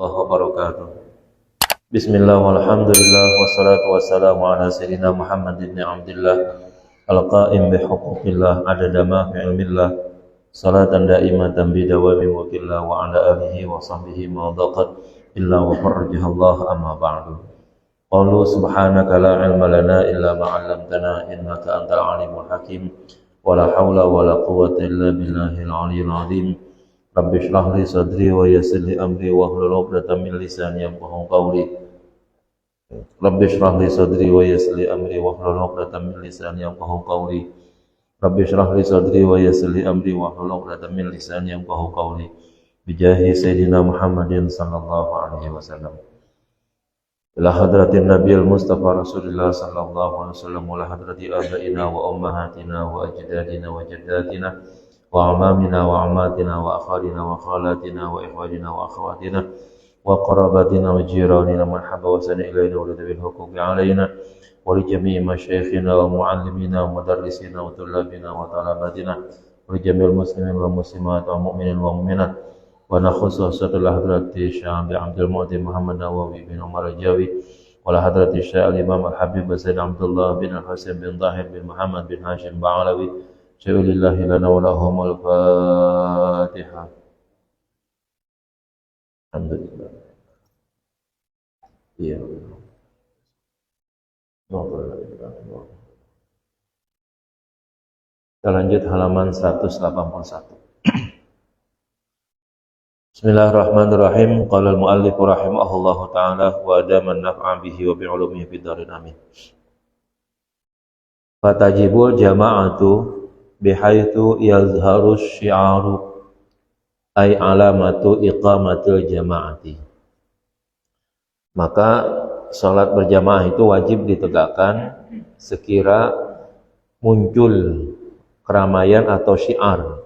warahmatullahi wabarakatuh. Bismillah walhamdulillah wassalatu wassalamu ala sayyidina Muhammad ibn Abdillah al-qa'im bihuquqillah adada ma fi ilmillah salatan da'imatan bidawami wakillah wa ala alihi wa sahbihi mawdaqat illa wa farjahallah amma ba'du. Qalu subhanaka la ilma lana illa ma'allamtana innaka antal alimul hakim wa la hawla wa la quwwata illa billahil aliyyil azim. Rabbi shrah li sadri wa yassir li amri wa hlul 'uqdatam min lisani yafqahu qawli. Rabbi shrah li sadri wa yassir li amri wa hlul 'uqdatam min lisani yafqahu qawli. Rabbi shrah li sadri wa yassir li amri wa hlul 'uqdatam min lisani yafqahu qawli. Bijahi sayyidina Muhammadin sallallahu alaihi wasallam. Ila hadratin nabiyil mustafa rasulillah sallallahu alaihi wasallam wa hadrati abaina wa ummahatina wa ajdadina wa jaddatina wa amamina wa amatina wa akhalina wa khalatina wa ikhwanina wa akhawatina wa qarabatina wa jiranina marhaba wa sana ilayna wa bil huquqi alayna wa li jami'i masyayikhina wa muallimina wa mudarrisina wa tullabina wa talabatina wa li jami'il muslimin wa muslimat wa mu'minin wa mu'minat wa nakhussu setelah hadrati Syekh Abdul Mu'ti Muhammad Nawawi bin Umar Jawi wa la hadrati Syekh Imam Al-Habib Sayyid Abdullah bin Al-Hasan bin Zahir bin Muhammad bin Hashim Ba'alawi. Syai'ulillahi lana wa lahumul Fatihah. Alhamdulillah. Iya. Kita lanjut halaman 181. Bismillahirrahmanirrahim. Qala al-muallif rahimahullahu ta'ala wa adaman naf'a bihi wa bi'ulumihi fid darin amin. Fatajibul jama'atu bihaitsu yazharu syi'aru ay alamatu iqamatil jama'ati. Maka salat berjamaah itu wajib ditegakkan sekira muncul keramaian atau syiar,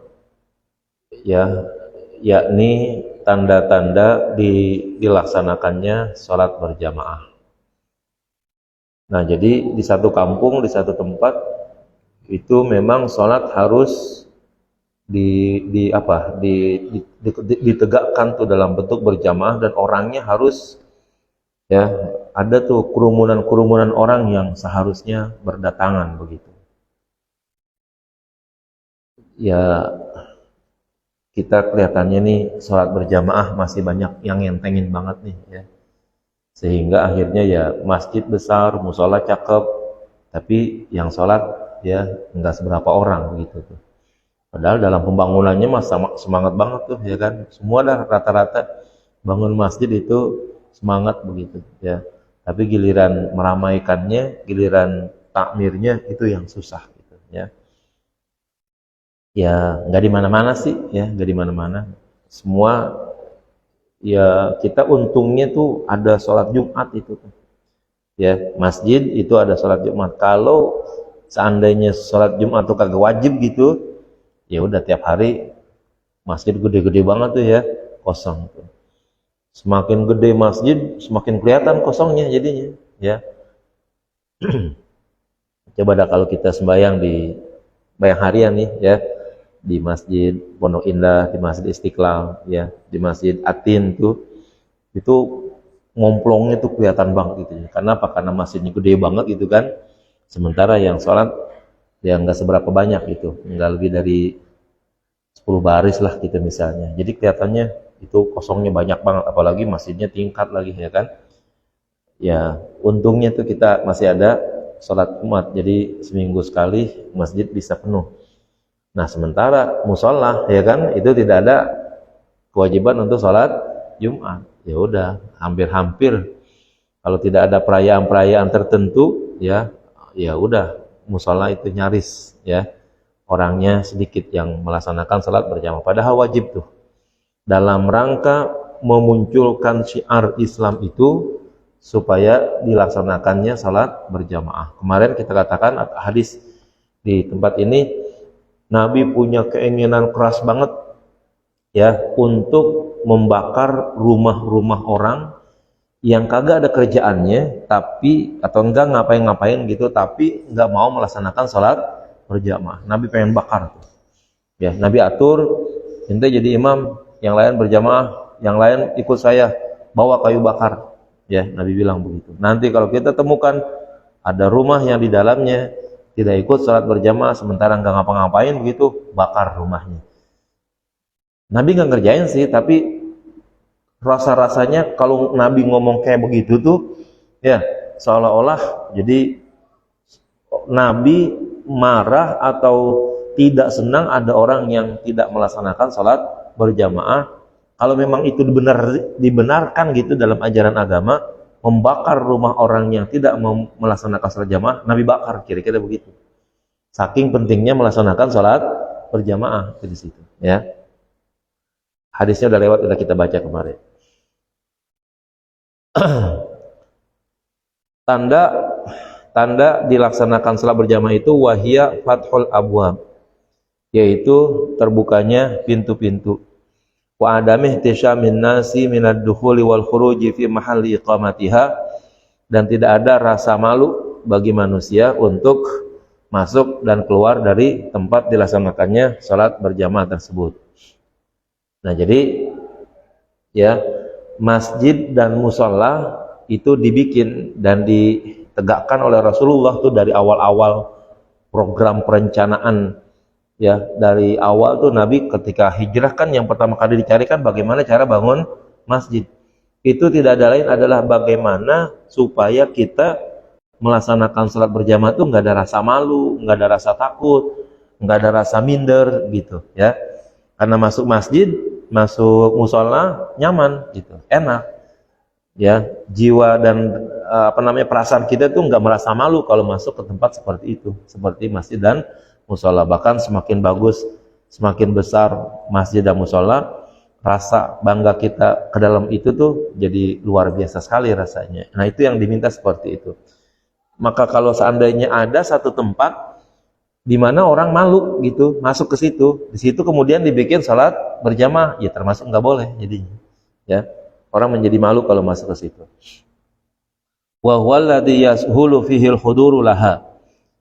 ya, yakni tanda-tanda dilaksanakannya salat berjamaah. Nah, jadi di satu kampung, di satu tempat itu memang sholat harus ditegakkan tuh dalam bentuk berjamaah dan orangnya harus, ya, ada tuh kerumunan orang yang seharusnya berdatangan begitu. Ya, kita kelihatannya nih sholat berjamaah masih banyak yang ngentengin banget nih, ya, sehingga akhirnya ya masjid besar, musola cakep, tapi yang sholat ya enggak seberapa orang begitu tuh. Padahal dalam pembangunannya mah semangat banget tuh, ya kan. Semua dah rata-rata bangun masjid itu semangat begitu, ya. Tapi giliran meramaikannya, giliran takmirnya itu yang susah gitu, ya. Ya enggak di mana-mana sih, ya, enggak di mana-mana. Semua ya kita untungnya tuh ada sholat Jumat itu tuh. Ya, masjid itu ada sholat Jumat. Kalau seandainya sholat Jumat tuh kagak wajib gitu, ya udah tiap hari masjid gede-gede banget tuh, ya, kosong tuh. Semakin gede masjid, semakin kelihatan kosongnya jadinya, ya. Coba dah kalau kita sembahyang di sembahyang harian nih, ya, di Masjid Pondok Indah, di Masjid Istiqlal, ya, di Masjid Atin tuh, itu ngomplongnya tuh kelihatan banget gitu, ya. Karena apa? Karena masjidnya gede banget gitu kan. Sementara yang sholat ya nggak seberapa banyak gitu, nggak lebih dari 10 baris lah gitu misalnya. Jadi kelihatannya itu kosongnya banyak banget, apalagi masjidnya tingkat lagi, ya kan. Ya untungnya tuh kita masih ada sholat Jumat, jadi seminggu sekali masjid bisa penuh. Nah sementara musola, ya kan, itu tidak ada kewajiban untuk sholat Jumat. Ya udah, hampir-hampir kalau tidak ada perayaan-perayaan tertentu, ya udah musola itu nyaris, ya, orangnya sedikit yang melaksanakan salat berjamaah. Padahal wajib tuh dalam rangka memunculkan syiar Islam itu supaya dilaksanakannya salat berjamaah. Kemarin kita katakan hadis di tempat ini, Nabi punya keinginan keras banget, ya, untuk membakar rumah-rumah orang yang kagak ada kerjaannya, tapi atau enggak ngapain-ngapain gitu, tapi enggak mau melaksanakan sholat berjamaah. Nabi pengen bakar tuh. Ya, Nabi atur, ente jadi imam, yang lain berjamaah, yang lain ikut saya bawa kayu bakar. Ya, Nabi bilang begitu. Nanti kalau kita temukan ada rumah yang di dalamnya tidak ikut salat berjamaah sementara nggak ngapa-ngapain begitu, bakar rumahnya. Nabi nggak ngerjain sih, tapi rasa-rasanya kalau Nabi ngomong kayak begitu tuh, ya seolah-olah jadi Nabi marah atau tidak senang ada orang yang tidak melaksanakan salat berjamaah. Kalau memang itu dibenarkan gitu dalam ajaran agama, membakar rumah orang yang tidak melaksanakan salat jamaah, Nabi bakar, kira-kira begitu. Saking pentingnya melaksanakan salat berjamaah di situ, ya. Hadisnya udah lewat, udah kita baca kemarin. Tanda dilaksanakan salat berjamaah itu wahia fathul abwab, yaitu terbukanya pintu-pintu. Wa adamih tisyamin nasi minad dukhuli wal khuruji fi mahalli iqamatiha, dan tidak ada rasa malu bagi manusia untuk masuk dan keluar dari tempat dilaksanakannya salat berjamaah tersebut. Nah, jadi ya, masjid dan musola itu dibikin dan ditegakkan oleh Rasulullah tuh dari awal-awal program perencanaan. Ya, dari awal tuh Nabi ketika hijrah kan yang pertama kali dicari kan bagaimana cara bangun masjid. Itu tidak ada lain adalah bagaimana supaya kita melaksanakan salat berjamaah itu nggak ada rasa malu, nggak ada rasa takut, nggak ada rasa minder gitu, ya. Karena masuk masjid, masuk musola nyaman gitu, enak. Ya, jiwa dan perasaan kita tuh nggak merasa malu kalau masuk ke tempat seperti itu, seperti masjid dan musola. Bahkan semakin bagus, semakin besar masjid dan musola, rasa bangga kita ke dalam itu tuh jadi luar biasa sekali rasanya. Nah, itu yang diminta seperti itu. Maka kalau seandainya ada satu tempat di mana orang malu gitu masuk ke situ, di situ kemudian dibikin salat berjamaah, ya termasuk nggak boleh jadinya. Ya, orang menjadi malu kalau masuk ke situ. Wa huwa alladhi yashulu fihi al-huduru laha,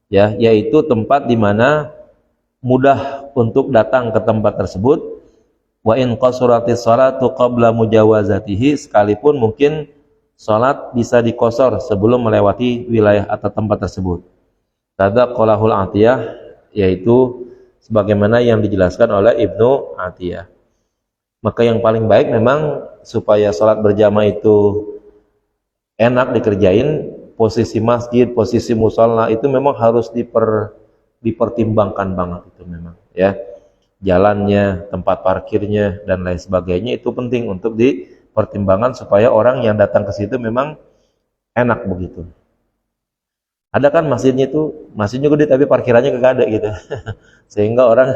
ya, yaitu tempat di mana mudah untuk datang ke tempat tersebut. Wa in qasuratis salatu qabla mujawazatihi, sekalipun mungkin salat bisa dikosor sebelum melewati wilayah atau tempat tersebut. Tada qalahul Atiyah, yaitu sebagaimana yang dijelaskan oleh Ibnu Atiyah. Maka yang paling baik memang supaya salat berjamaah itu enak dikerjain, posisi masjid, posisi musola itu memang harus dipertimbangkan banget itu memang, ya. Jalannya, tempat parkirnya dan lain sebagainya itu penting untuk dipertimbangkan supaya orang yang datang ke situ memang enak begitu. Ada kan masjidnya gede tapi parkirannya kagak ada gitu. Sehingga orang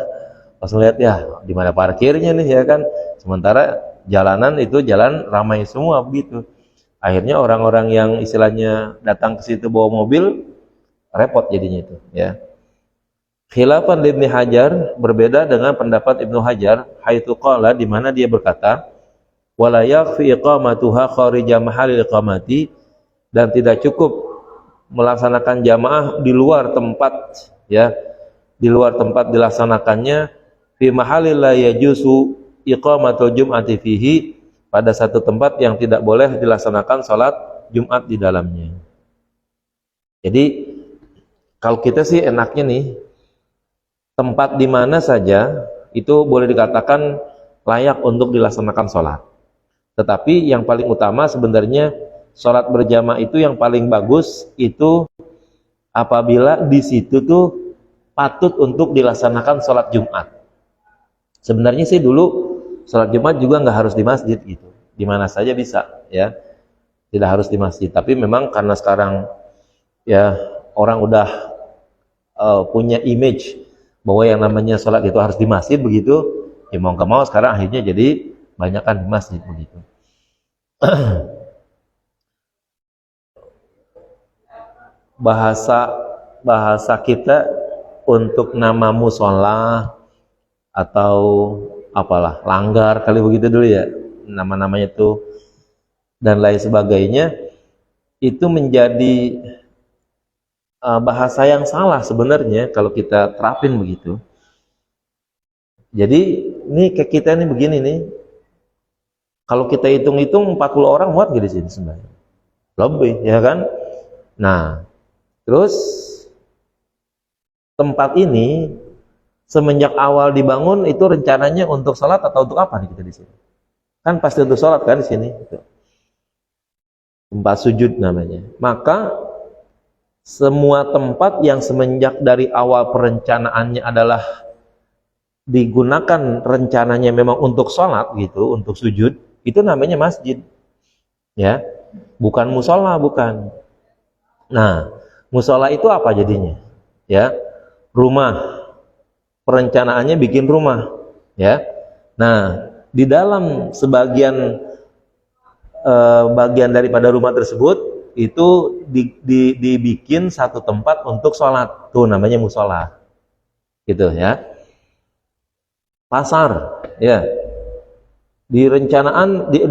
pas lihat, ya di mana parkirnya nih, ya kan. Sementara jalanan itu jalan ramai semua begitu. Akhirnya orang-orang yang istilahnya datang ke situ bawa mobil repot jadinya itu, ya. Khilafan Ibnu Hajar, berbeda dengan pendapat Ibnu Hajar, haitsu qala, di mana dia berkata, wala yakfi iqamatuha kharija mahallil iqamati, dan tidak cukup melaksanakan jamaah di luar tempat, ya, di luar tempat dilaksanakannya, fi mahallil la yajuzu iqamatul jum'ati fihi, pada satu tempat yang tidak boleh dilaksanakan salat Jumat di dalamnya. Jadi kalau kita sih enaknya nih, tempat di mana saja itu boleh dikatakan layak untuk dilaksanakan sholat. Tetapi yang paling utama sebenarnya sholat berjamaah itu yang paling bagus itu apabila di situ tuh patut untuk dilaksanakan sholat Jumat. Sebenarnya sih dulu sholat Jumat juga nggak harus di masjid gitu, di mana saja bisa, ya, tidak harus di masjid. Tapi memang karena sekarang ya orang udah punya image bahwa yang namanya sholat itu harus di masjid begitu, ya mau nggak mau sekarang akhirnya jadi banyakkan di masjid begitu. bahasa kita untuk nama musola atau apalah, langgar kali begitu dulu ya, nama-namanya itu dan lain sebagainya, itu menjadi bahasa yang salah sebenarnya kalau kita terapin begitu. Jadi ini ke kita ini begini nih, Kalau kita hitung-hitung 40 orang muat nggak di sini sebenarnya? Lebih, ya kan? Nah, terus tempat ini semenjak awal dibangun itu rencananya untuk sholat atau untuk apa nih kita di sini? Kan pasti untuk sholat kan di sini. Tempat sujud namanya. Maka semua tempat yang semenjak dari awal perencanaannya adalah digunakan rencananya memang untuk sholat gitu, untuk sujud, itu namanya masjid, ya, bukan musola, bukan. Nah, musola itu apa jadinya? Ya, rumah. Perencanaannya bikin rumah, ya. Nah, di dalam sebagian bagian daripada rumah tersebut itu dibikin satu tempat untuk sholat, tuh namanya musola, gitu ya. Pasar, ya. Di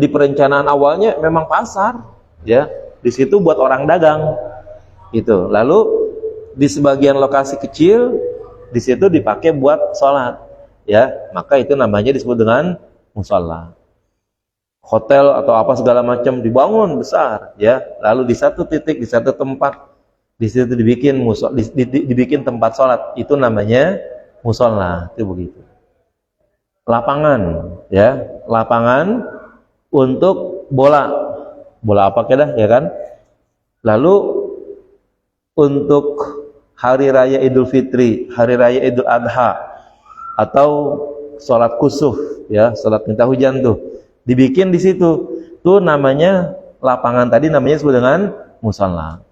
perencanaan awalnya memang pasar, ya. Di situ buat orang dagang, gitu. Lalu di sebagian lokasi kecil di situ dipakai buat sholat, ya, maka itu namanya disebut dengan musola. Hotel atau apa segala macam dibangun besar, ya, lalu di satu titik, di satu tempat, di situ dibikin tempat sholat, itu namanya musola, itu begitu. Lapangan, ya, lapangan untuk bola apa dah, ya kan. Lalu untuk hari raya Idul Fitri, hari raya Idul Adha, atau sholat kusuf, ya, sholat minta hujan tuh, dibikin di situ. Tuh namanya lapangan tadi namanya disebut dengan musola.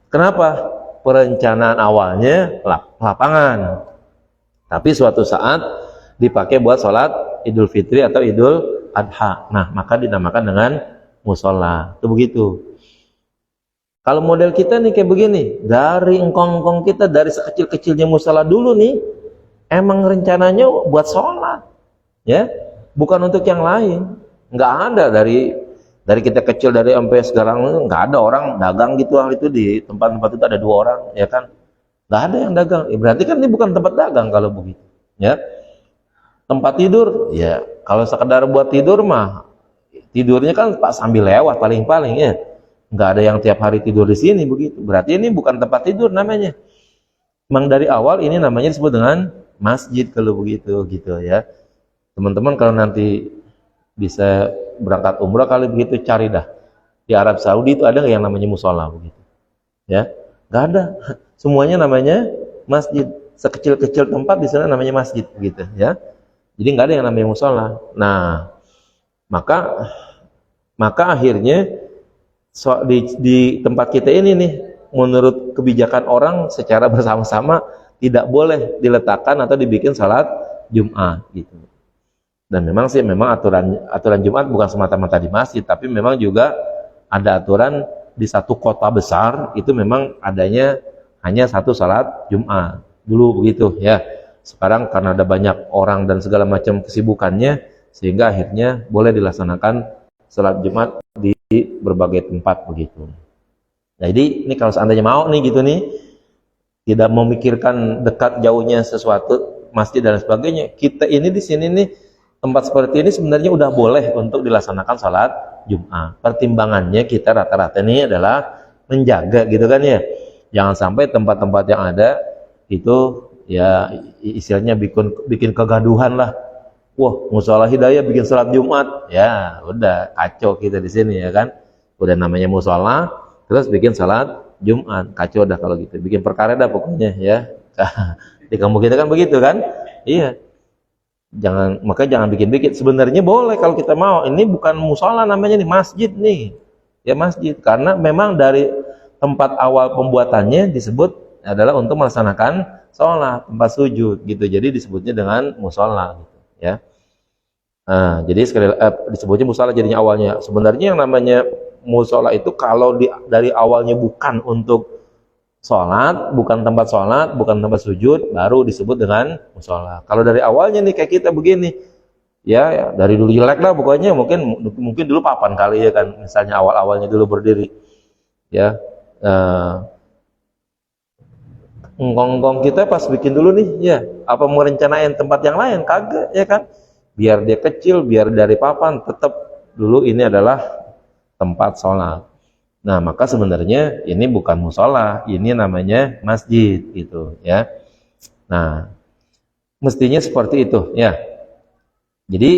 Kenapa? Perencanaan awalnya lapangan, tapi suatu saat dipakai buat sholat Idul Fitri atau Idul Adha. Nah, maka dinamakan dengan musola. Itu begitu. Kalau model kita nih kayak begini, dari engkong-engkong kita, dari sekecil-kecilnya musola dulu nih, emang rencananya buat sholat, ya, bukan untuk yang lain. Nggak ada dari kita kecil, dari sampai sekarang nggak ada orang dagang gitu, itu di tempat-tempat itu ada 2 orang, ya kan? Nggak ada yang dagang. Berarti kan ini bukan tempat dagang kalau begitu, ya. Tempat tidur, ya, kalau sekedar buat tidur mah, tidurnya kan pak sambil lewat paling-paling, ya. Nggak ada yang tiap hari tidur di sini begitu. Berarti ini bukan tempat tidur namanya. Memang dari awal ini namanya disebut dengan masjid kalau begitu, gitu ya. Teman-teman kalau nanti bisa berangkat umrah kali begitu, cari dah di Arab Saudi itu ada nggak yang namanya musola begitu, ya. Nggak ada. Semuanya namanya masjid. Sekecil-kecil tempat di sana namanya masjid, gitu ya. Jadi nggak ada yang namanya musola. Nah, maka akhirnya di tempat kita ini nih, menurut kebijakan orang secara bersama-sama tidak boleh diletakkan atau dibikin salat Jumat, gitu. Dan memang aturan Jumat bukan semata-mata di masjid, tapi memang juga ada aturan di satu kota besar itu memang adanya hanya satu salat Jumat dulu begitu, ya. Sekarang karena ada banyak orang dan segala macam kesibukannya, sehingga akhirnya boleh dilaksanakan salat Jumat di berbagai tempat begitu. Nah, jadi ini kalau seandainya mau nih gitu nih, tidak memikirkan dekat jauhnya sesuatu masjid dan sebagainya, kita ini di sini nih tempat seperti ini sebenarnya udah boleh untuk dilaksanakan salat Jumat. Pertimbangannya kita rata-rata ini adalah menjaga gitu kan ya. Jangan sampai tempat-tempat yang ada itu ya istilahnya bikin kegaduhan lah. Wah, musola Hidayah bikin salat Jumat, ya udah kacau kita di sini, ya kan. Udah namanya musola, terus bikin salat Jumat, kacau dah kalau gitu. Bikin perkara dah pokoknya, ya. Di kampung kita kan begitu kan? Iya. Maka jangan bikin-bikin. Sebenarnya boleh kalau kita mau. Ini bukan musola namanya nih, masjid nih. Ya masjid, karena memang dari tempat awal pembuatannya disebut adalah untuk melaksanakan sholat, tempat sujud gitu. Jadi disebutnya dengan musola gitu, ya. Nah, jadi disebutnya musola jadinya awalnya. Sebenarnya yang namanya musola itu kalau dari awalnya bukan untuk sholat, bukan tempat sholat, bukan tempat sujud, baru disebut dengan musola. Kalau dari awalnya nih kayak kita begini, ya dari dulu jelek lah pokoknya, mungkin dulu papan kali ya kan, misalnya awal-awalnya dulu berdiri, ya. Ngong-ngong kita pas bikin dulu nih, ya, apa mau rencanain tempat yang lain? Kagak, ya kan? biar dia kecil, biar dari papan, tetap dulu ini adalah tempat sholat. Nah, maka sebenarnya ini bukan musola, ini namanya masjid gitu ya. Nah, mestinya seperti itu ya. Jadi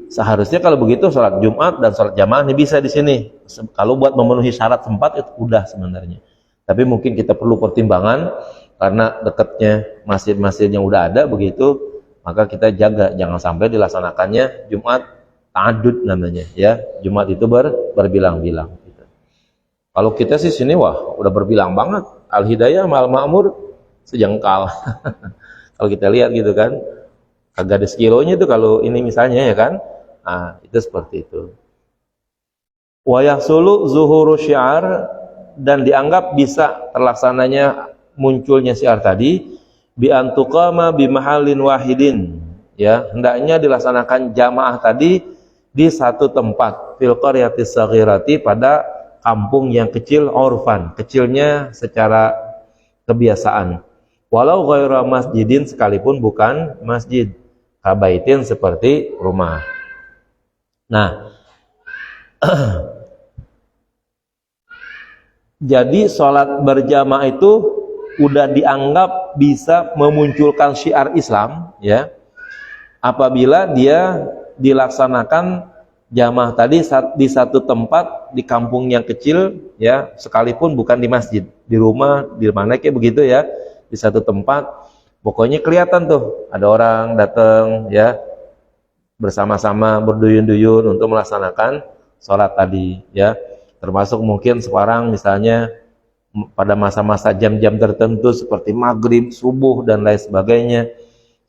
seharusnya kalau begitu sholat Jumat dan sholat jamaah ini bisa di sini. Kalau buat memenuhi syarat tempat itu udah sebenarnya. Tapi mungkin kita perlu pertimbangan karena dekatnya masjid-masjid yang udah ada begitu, maka kita jaga jangan sampai dilaksanakannya Jumat ta'adud namanya ya. Jumat itu berbilang-bilang. Kalau kita sih sini wah udah berbilang banget. Al-Hidayah sama Al-Ma'mur sejengkal. Kalau kita lihat gitu kan, kagak ada sekilonya itu kalau ini misalnya ya kan. Nah, itu seperti itu. Wa yahsulu zuhuru syiar, dan dianggap bisa terlaksananya munculnya syiar tadi bi antuqama bi mahallin wahidin. Ya, hendaknya dilaksanakan jamaah tadi di satu tempat fil qaryatis saghirati, pada kampung yang kecil, urfan, kecilnya secara kebiasaan. Walau ghaira masjidin, sekalipun bukan masjid, kabaitin, seperti rumah. Nah, jadi sholat berjamaah itu udah dianggap bisa memunculkan syiar Islam ya, apabila dia dilaksanakan jamaah tadi di satu tempat di kampung yang kecil ya, sekalipun bukan di masjid, di rumah, di mana kayak begitu ya, di satu tempat pokoknya kelihatan tuh ada orang datang ya, bersama-sama berduyun-duyun untuk melaksanakan sholat tadi ya. Termasuk mungkin sekarang misalnya pada masa-masa jam-jam tertentu seperti maghrib, subuh dan lain sebagainya,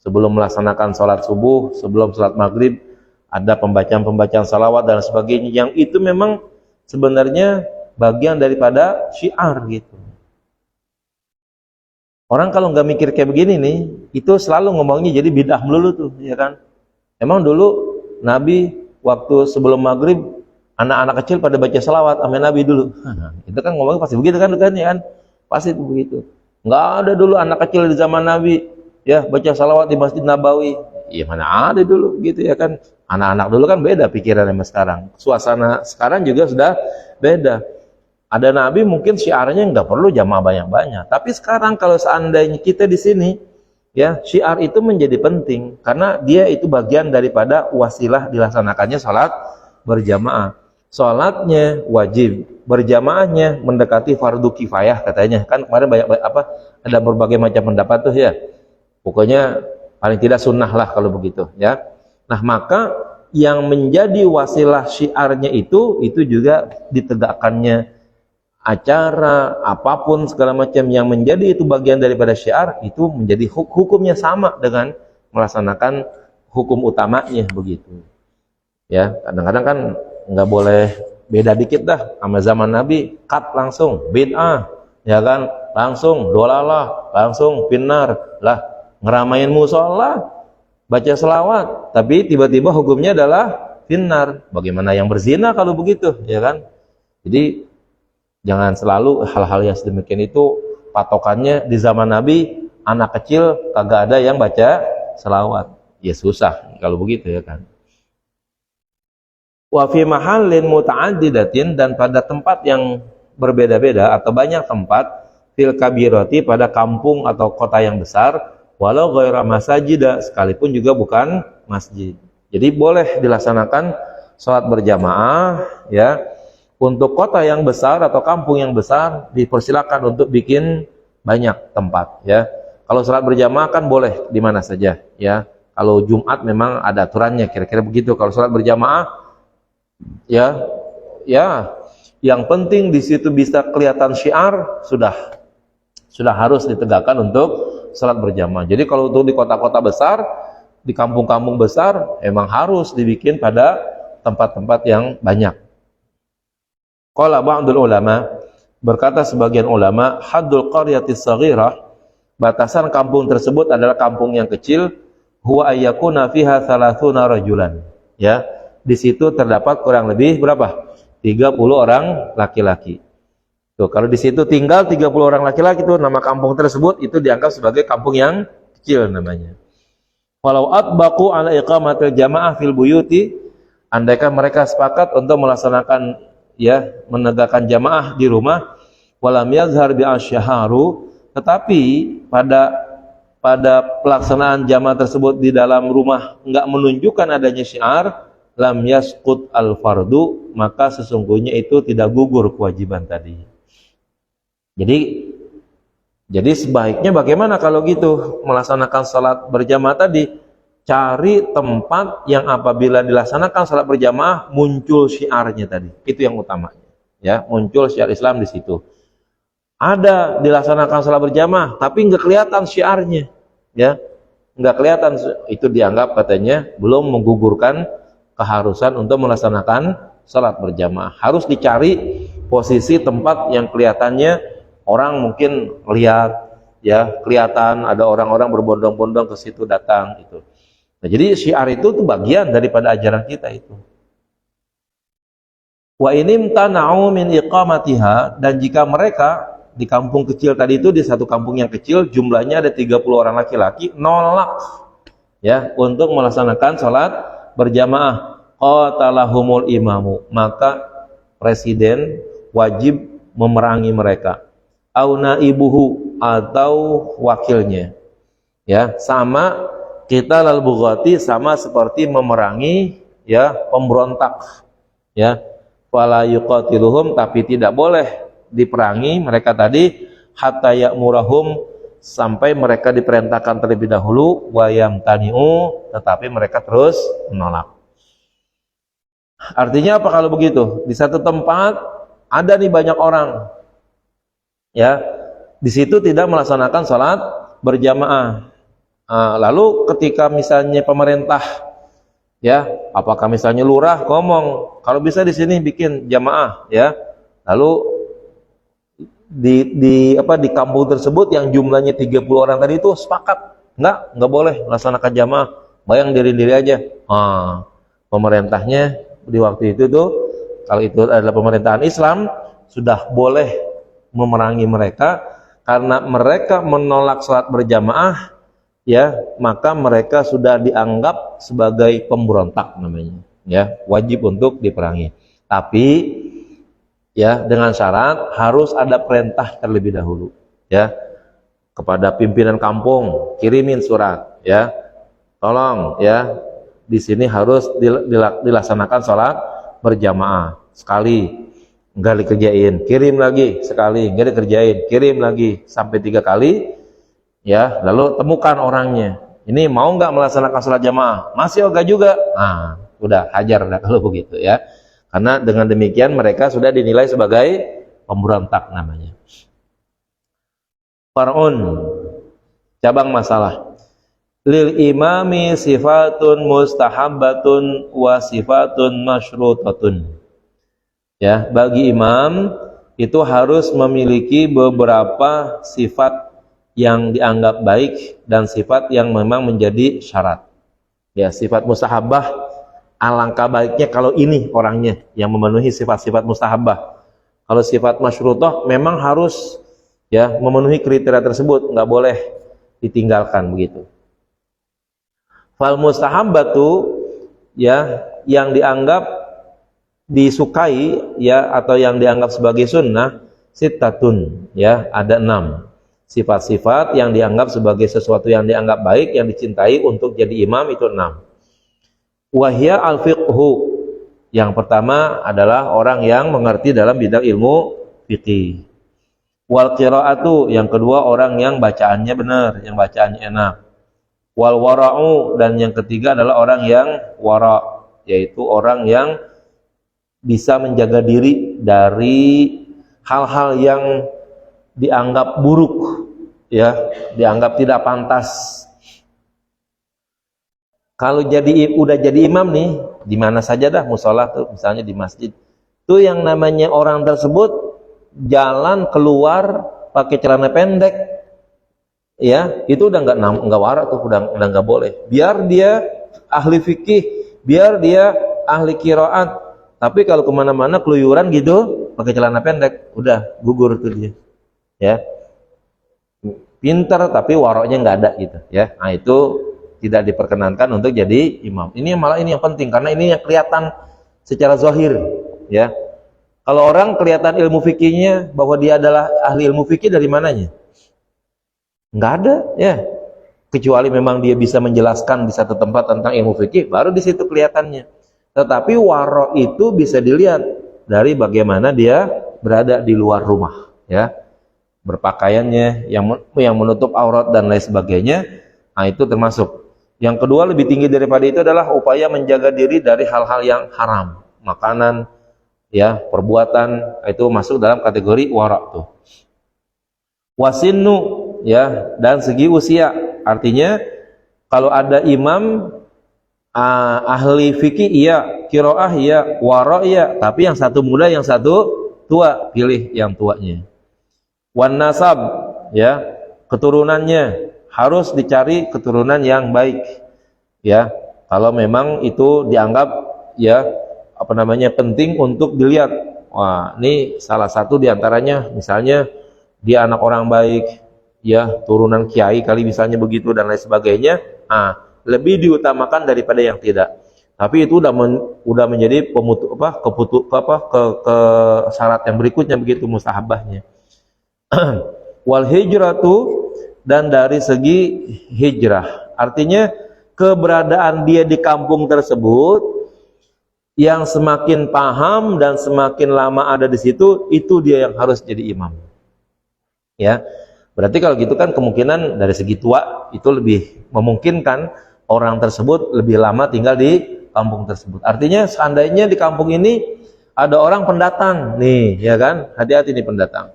sebelum melaksanakan sholat subuh, sebelum sholat maghrib ada pembacaan-pembacaan salawat dan sebagainya, yang itu memang sebenarnya bagian daripada syiar gitu. Orang kalau nggak mikir kayak begini nih, itu selalu ngomongnya jadi bid'ah melulu tuh, ya kan? Emang dulu Nabi waktu sebelum maghrib anak-anak kecil pada baca salawat sama Nabi dulu. Itu kan ngomongnya pasti begitu kan, ya kan? Pasti begitu. Nggak ada dulu anak kecil di zaman Nabi ya baca salawat di Masjid Nabawi. Iya mana ada dulu gitu ya kan. Anak-anak dulu kan beda pikiran sama sekarang. Suasana sekarang juga sudah beda. Ada Nabi mungkin syiarnya nggak perlu jamaah banyak-banyak. Tapi sekarang kalau seandainya kita di sini, ya syiar itu menjadi penting karena dia itu bagian daripada wasilah dilaksanakannya sholat berjamaah. Sholatnya wajib, berjamaahnya mendekati fardu kifayah katanya. Kan kemarin banyak ada berbagai macam pendapat tuh ya. Pokoknya paling tidak sunnah lah kalau begitu ya. Nah, maka yang menjadi wasilah syiarnya itu juga ditegakkannya acara apapun segala macam yang menjadi itu bagian daripada syiar, itu menjadi hukumnya sama dengan melaksanakan hukum utamanya begitu. Ya, kadang-kadang kan nggak boleh beda dikit dah sama zaman Nabi, cut langsung bid'ah, ya kan? Langsung dolalah, langsung finnar lah, ngeramain musola, baca selawat, tapi tiba-tiba hukumnya adalah finnar. Bagaimana yang berzina kalau begitu, ya kan? Jadi jangan selalu hal-hal yang sedemikian itu patokannya di zaman Nabi anak kecil kagak ada yang baca selawat. Ya susah kalau begitu ya kan. Wa fi mahallin muta'addidatin, dan pada tempat yang berbeda-beda atau banyak tempat, fil kabirati, pada kampung atau kota yang besar, walau ghaira masajid, sekalipun juga bukan masjid. Jadi boleh dilaksanakan sholat berjamaah ya. Untuk kota yang besar atau kampung yang besar dipersilakan untuk bikin banyak tempat ya. Kalau sholat berjamaah kan boleh di mana saja ya. Kalau Jumat memang ada aturannya kira-kira begitu. Kalau sholat berjamaah ya yang penting di situ bisa kelihatan syiar, sudah harus ditegakkan untuk sholat berjamaah. Jadi kalau untuk di kota-kota besar, di kampung-kampung besar, emang harus dibikin pada tempat-tempat yang banyak. Qala ba'dul ulama, berkata sebagian ulama, haddul qaryatis saghirah, batasan kampung tersebut adalah kampung yang kecil, huwa ayyakuna fiha 30 rajulan. Ya, di situ terdapat kurang lebih berapa? 30 orang laki-laki. Tuh, kalau di situ tinggal 30 orang laki-laki, itu nama kampung tersebut itu dianggap sebagai kampung yang kecil namanya. Walau atbaqu ala iqamatil jamaah fil buyuti, andaikan mereka sepakat untuk melaksanakan menegakkan jamaah di rumah, walam yazhar bi asyaharu, tetapi pada pelaksanaan jamaah tersebut di dalam rumah enggak menunjukkan adanya syiar, lam yasqut al fardu, maka sesungguhnya itu tidak gugur kewajiban tadi. Jadi sebaiknya bagaimana kalau gitu melaksanakan salat berjamaah tadi? Cari tempat yang apabila dilaksanakan salat berjamaah muncul syiarnya tadi. Itu yang utamanya. Ya, muncul syiar Islam di situ. Ada dilaksanakan salat berjamaah tapi nggak kelihatan syiarnya. Ya, nggak kelihatan, itu dianggap katanya belum menggugurkan keharusan untuk melaksanakan salat berjamaah. Harus dicari posisi tempat yang kelihatannya orang mungkin lihat, ya kelihatan ada orang-orang berbondong-bondong ke situ datang itu. Nah, jadi syiar itu tuh bagian daripada ajaran kita itu. Wa inim tana'u min iqamatiha, dan jika mereka di kampung kecil tadi itu, di satu kampung yang kecil jumlahnya ada 30 orang laki-laki, nolak ya untuk melaksanakan salat berjamaah, qatalahumul imamu, maka presiden wajib memerangi mereka. Auna ibuhu, atau wakilnya, ya sama kita lal bughati, sama seperti memerangi ya pemberontak, ya fala yuqatiluhum, tapi tidak boleh diperangi mereka tadi, hatta ya'murahum, sampai mereka diperintahkan terlebih dahulu, wa yamtani'u, tetapi mereka terus menolak. Artinya apa kalau begitu? Di satu tempat ada nih banyak orang, ya di situ tidak melaksanakan salat berjamaah. Lalu ketika misalnya pemerintah, ya apakah misalnya lurah ngomong kalau bisa di sini bikin jamaah, ya lalu di kampung tersebut yang jumlahnya 30 orang tadi itu sepakat nggak boleh melaksanakan jamaah, bayang diri aja. Pemerintahnya di waktu itu tuh, kalau itu adalah pemerintahan Islam, sudah boleh memerangi mereka karena mereka menolak salat berjamaah, ya maka mereka sudah dianggap sebagai pemberontak namanya, ya wajib untuk diperangi. Tapi ya dengan syarat harus ada perintah terlebih dahulu, ya kepada pimpinan kampung, kirimin surat, ya tolong ya di sini harus dilaksanakan salat berjamaah sekali. Enggak dikerjain, kirim lagi sekali, enggak dikerjain, kirim lagi sampai 3 kali, ya lalu temukan orangnya, ini mau nggak melaksanakan salat jamaah, masih ogah juga, udah hajar dah kalau begitu, ya karena dengan demikian mereka sudah dinilai sebagai pemberontak namanya. Far'un, cabang masalah. Lil imami sifatun mustahabbatun wa sifatun masyrutatun. Ya, bagi imam itu harus memiliki beberapa sifat yang dianggap baik dan sifat yang memang menjadi syarat. Ya, sifat mustahabbah, alangkah baiknya kalau ini orangnya yang memenuhi sifat-sifat mustahabbah. Kalau sifat masyrutoh memang harus ya memenuhi kriteria tersebut, nggak boleh ditinggalkan begitu. Fal mustahabbatu, ya yang dianggap disukai, ya atau yang dianggap sebagai sunnah, sittatun, ya ada 6 sifat-sifat yang dianggap sebagai sesuatu yang dianggap baik, yang dicintai untuk jadi imam, itu 6. Wahya al-fiqhu, yang pertama adalah orang yang mengerti dalam bidang ilmu fikih. Wal qiraatu, yang kedua orang yang bacaannya benar, yang bacaannya enak. Wal wara'u, dan yang ketiga adalah orang yang wara', yaitu orang yang bisa menjaga diri dari hal-hal yang dianggap buruk, ya dianggap tidak pantas. Kalau udah jadi imam nih, di mana saja dah musola tuh, misalnya di masjid tuh, yang namanya orang tersebut jalan keluar pakai celana pendek, ya itu udah nggak warak tuh, udah nggak boleh. Biar dia ahli fikih, biar dia ahli qiraat, tapi kalau kemana-mana keluyuran gitu pakai celana pendek, udah gugur tuh dia, ya pinter tapi waroknya nggak ada gitu, ya nah itu tidak diperkenankan untuk jadi imam. Ini malah ini yang penting karena ini yang kelihatan secara zahir, ya. Kalau orang kelihatan ilmu fikihnya bahwa dia adalah ahli ilmu fikih dari mananya? Nggak ada, ya. Kecuali memang dia bisa menjelaskan di satu tempat tentang ilmu fikih, baru di situ kelihatannya. Tetapi waro itu bisa dilihat dari bagaimana dia berada di luar rumah, ya. Berpakaiannya yang menutup aurat dan lain sebagainya. Nah, itu termasuk. Yang kedua lebih tinggi daripada itu adalah upaya menjaga diri dari hal-hal yang haram, makanan, ya, perbuatan, itu masuk dalam kategori wara tuh. Wasinnu, ya, dan segi usia. Artinya kalau ada imam ahli fikih iya, qiraah iya, wara iya, tapi yang satu muda, yang satu tua, pilih yang tuanya. Wan nasab, ya, keturunannya harus dicari keturunan yang baik, ya. Kalau memang itu dianggap, ya, apa namanya, penting untuk dilihat. Wah, ini salah satu diantaranya, misalnya dia anak orang baik, ya, turunan kiai kali misalnya begitu dan lain sebagainya. Lebih diutamakan daripada yang tidak. Tapi itu udah menjadi syarat yang berikutnya begitu mustahabahnya. Wal hijratu, dan dari segi hijrah, artinya keberadaan dia di kampung tersebut yang semakin paham dan semakin lama ada di situ, itu dia yang harus jadi imam, ya. Berarti kalau gitu kan kemungkinan dari segi tua itu lebih memungkinkan orang tersebut lebih lama tinggal di kampung tersebut. Artinya seandainya di kampung ini ada orang pendatang nih, ya kan, hati-hati nih pendatang.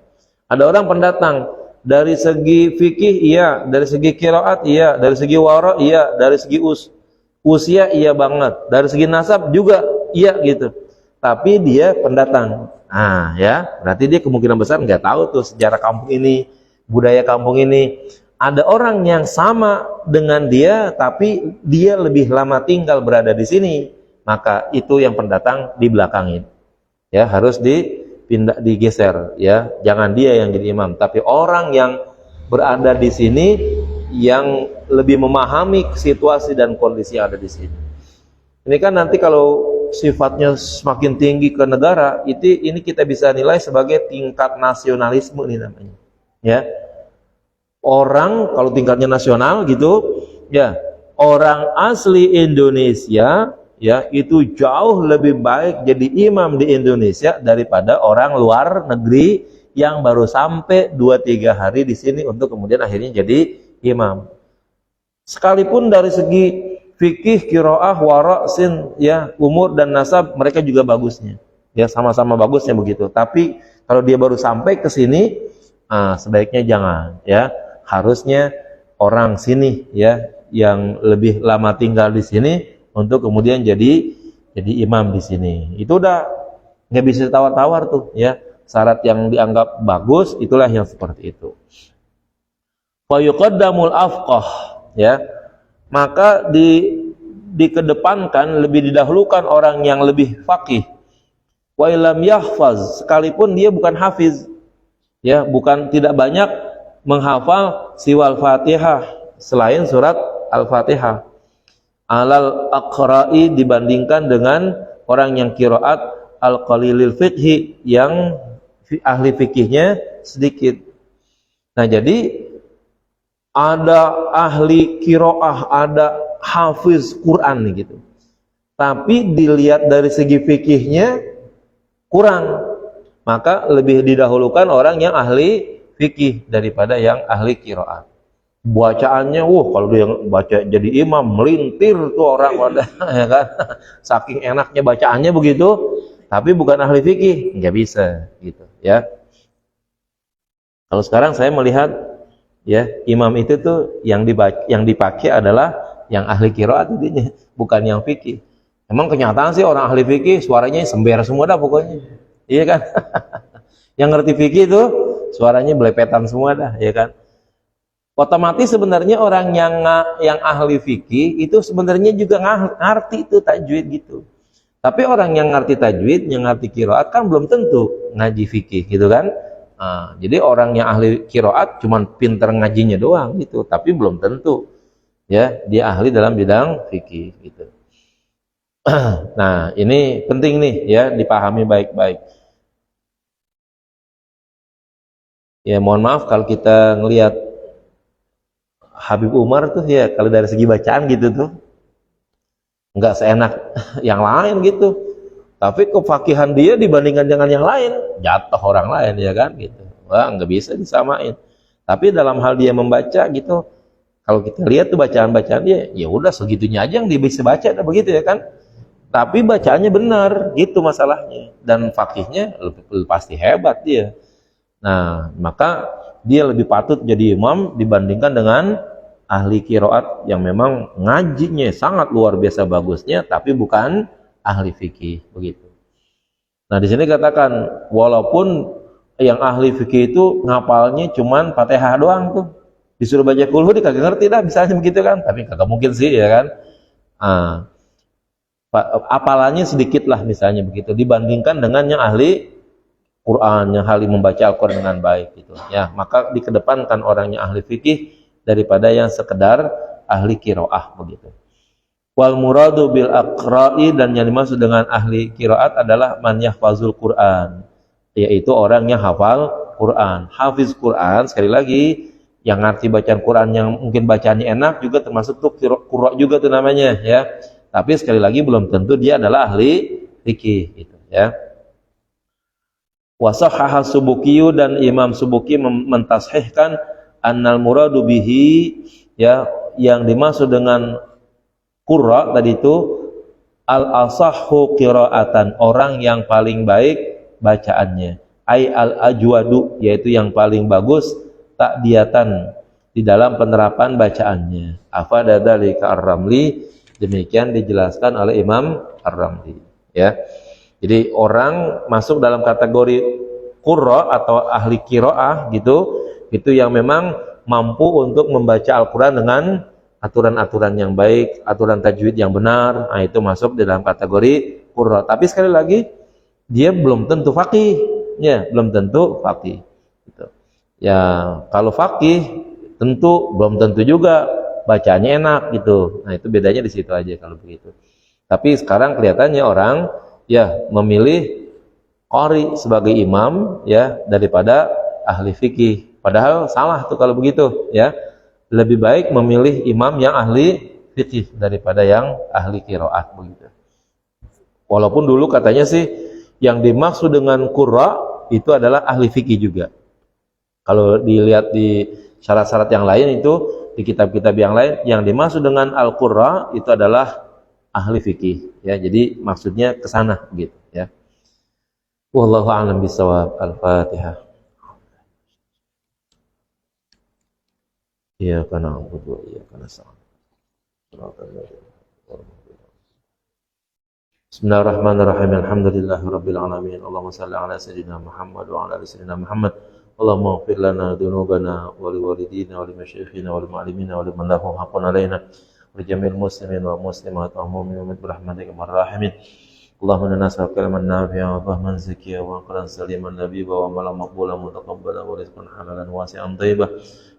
Ada orang pendatang, dari segi fikih iya, dari segi qiraat iya, dari segi wara iya, dari segi usia iya banget, dari segi nasab juga iya gitu. Tapi dia pendatang. Ya, berarti dia kemungkinan besar nggak tahu tuh sejarah kampung ini, budaya kampung ini. Ada orang yang sama dengan dia, tapi dia lebih lama tinggal berada di sini, maka itu yang pendatang dibelakangin. Ya, harus digeser, ya. Jangan dia yang jadi imam, tapi orang yang berada di sini yang lebih memahami situasi dan kondisi yang ada di sini. Ini kan nanti kalau sifatnya semakin tinggi ke negara, ini kita bisa nilai sebagai tingkat nasionalisme ini namanya. Ya. Orang kalau tingkatnya nasional gitu, ya, orang asli Indonesia, ya, itu jauh lebih baik jadi imam di Indonesia daripada orang luar negeri yang baru sampai 2-3 hari di sini untuk kemudian akhirnya jadi imam. Sekalipun dari segi fikih, qiraah, wara, sin, ya, umur dan nasab mereka juga bagusnya. Ya, sama-sama bagusnya begitu. Tapi kalau dia baru sampai ke sini, sebaiknya jangan, ya. Harusnya orang sini, ya, yang lebih lama tinggal di sini untuk kemudian jadi imam di sini. Itu udah nggak bisa tawar-tawar tuh, ya. Syarat yang dianggap bagus itulah yang seperti itu. Fa yuqaddamul afqah, ya. Maka dikedepankan, lebih didahulukan orang yang lebih faqih. Wa ilam yahfaz, sekalipun dia bukan hafiz, ya, bukan tidak banyak menghafal siwal Fatihah selain surat Al-Fatihah. Alal aqra'i, dibandingkan dengan orang yang qiraat al-qalilil fiqhi, yang ahli fikihnya sedikit. Nah, jadi ada ahli qiraah, ada hafiz Quran gitu. Tapi dilihat dari segi fikihnya kurang, maka lebih didahulukan orang yang ahli fikih daripada yang ahli qiraat. Bacaannya, kalau dia baca jadi imam melintir tuh orang pada, ya kan, saking enaknya bacaannya begitu, tapi bukan ahli fikih, nggak bisa gitu, ya. Kalau sekarang saya melihat, ya, imam itu tuh yang dipakai adalah yang ahli qiraat intinya, bukan yang fikih. Emang kenyataan sih orang ahli fikih suaranya sember semua dah pokoknya, iya kan. Yang ngerti fikih tuh suaranya belepetan semua dah, ya kan. Otomatis sebenarnya orang yang ahli fikih itu sebenarnya juga ngerti itu tajwid gitu. Tapi orang yang ngerti tajwid, yang ngerti qiraat kan belum tentu ngaji fikih gitu kan. Jadi orang yang ahli qiraat cuman pinter ngajinya doang gitu, tapi belum tentu, ya, dia ahli dalam bidang fikih gitu. Nah, ini penting nih ya, dipahami baik-baik. Ya, mohon maaf kalau kita ngelihat Habib Umar tuh ya, kalau dari segi bacaan gitu tuh nggak seenak yang lain gitu. Tapi kefakihan dia dibandingkan dengan yang lain, jatuh orang lain ya kan gitu. Wah, nggak bisa disamain. Tapi dalam hal dia membaca gitu, kalau kita lihat tuh bacaan-bacaan dia, ya udah segitunya aja yang dia bisa baca, begitu ya kan. Tapi bacaannya benar, gitu masalahnya. Dan fakihnya pasti hebat dia. Nah, maka dia lebih patut jadi imam dibandingkan dengan ahli kiroat yang memang ngajinya sangat luar biasa bagusnya, tapi bukan ahli fikih, begitu. Nah, di sini katakan, walaupun yang ahli fikih itu ngapalnya cuman Fatihah doang tuh, disuruh baca kulhu dia kagak ngerti dah, misalnya begitu kan. Tapi kagak mungkin sih ya kan. Apalannya sedikit lah misalnya begitu, dibandingkan dengan yang ahli Quran, yang ahli membaca Al-Quran dengan baik gitu ya. Maka dikedepankan orangnya ahli fikih daripada yang sekedar ahli kiroah begitu. Wal muradu bil aqra'i, dan yang dimaksud dengan ahli kiroat adalah man yahfazul Quran, yaitu orang yang hafal Quran. Hafiz Quran, sekali lagi, yang ngerti bacaan Quran, yang mungkin bacaannya enak juga termasuk tuh qurra juga tuh namanya ya. Tapi sekali lagi belum tentu dia adalah ahli fikih gitu ya. Wasahhaha Subuki, dan Imam Subuki mentashihkan annal muradu bihi, ya, yang dimaksud dengan qurra tadi itu al asahhu qiraatan, orang yang paling baik bacaannya, ai al ajwadu, yaitu yang paling bagus takdiatan di dalam penerapan bacaannya. Afada dzalika ar-Ramli, demikian dijelaskan oleh Imam Ar-Ramli ya. Jadi orang masuk dalam kategori qurra atau ahli qiraah gitu, itu yang memang mampu untuk membaca Al-Qur'an dengan aturan-aturan yang baik, aturan tajwid yang benar. Nah, itu masuk di dalam kategori qurra. Tapi sekali lagi, dia belum tentu faqih, ya, belum tentu faqih gitu. Ya, kalau faqih tentu belum tentu juga bacanya enak gitu. Nah, itu bedanya di situ aja kalau begitu. Tapi sekarang kelihatannya orang ya memilih qari sebagai imam ya daripada ahli fikih. Padahal salah tuh kalau begitu ya. Lebih baik memilih imam yang ahli fikih daripada yang ahli qiraat begitu. Walaupun dulu katanya sih yang dimaksud dengan qurra itu adalah ahli fikih juga. Kalau dilihat di syarat-syarat yang lain itu, di kitab-kitab yang lain, yang dimaksud dengan al-qurra itu adalah ahli fikih ya. Jadi maksudnya ke sana gitu ya. Wallahu a'lam bishawab. Al-Fatihah. Iyyaka na'budu wa iyyaka nasta'in. Bismillahirrahmanirrahim. Alhamdulillahirabbil alamin. Allahumma shalli ala sayyidina Muhammad wa ala ali sayyidina Muhammad. Allahumma ighfir lana dzunubana wa liwalidina wa limasyayikhina wa limu'allimina wa liman lahu haqqun alaina wa lijamil muslimin wa muslimat wa mu'minin bi rahmatika arrahmin. Allahumma inna nas'aluka ilman nafi'an wa fahman zakiyyan wa aqlan saliman labibا wa amalan maqbulan mutaqabbalan wa rizqan halalan wasi'an thayyiban.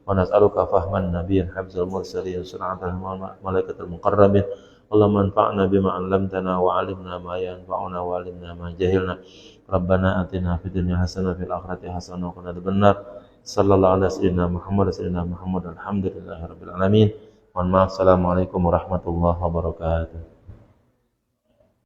Wa nas'aluka fahman nabiyyin hifdzal mursalin sun'atal malaikatil muqarrabin. Allahumma anfa'na bima 'allamtana wa 'allimna ma yanfa'una wa 'allimna ma jahilna. Rabbana atina fid dunya hasanah wa fil akhirati hasanah wa qina adzabannar. Sallallahu alaihi wasallam Muhammad alhamdulillahirabbil alamin. Mohon maaf. Assalamualaikum warahmatullahi wabarakatuh.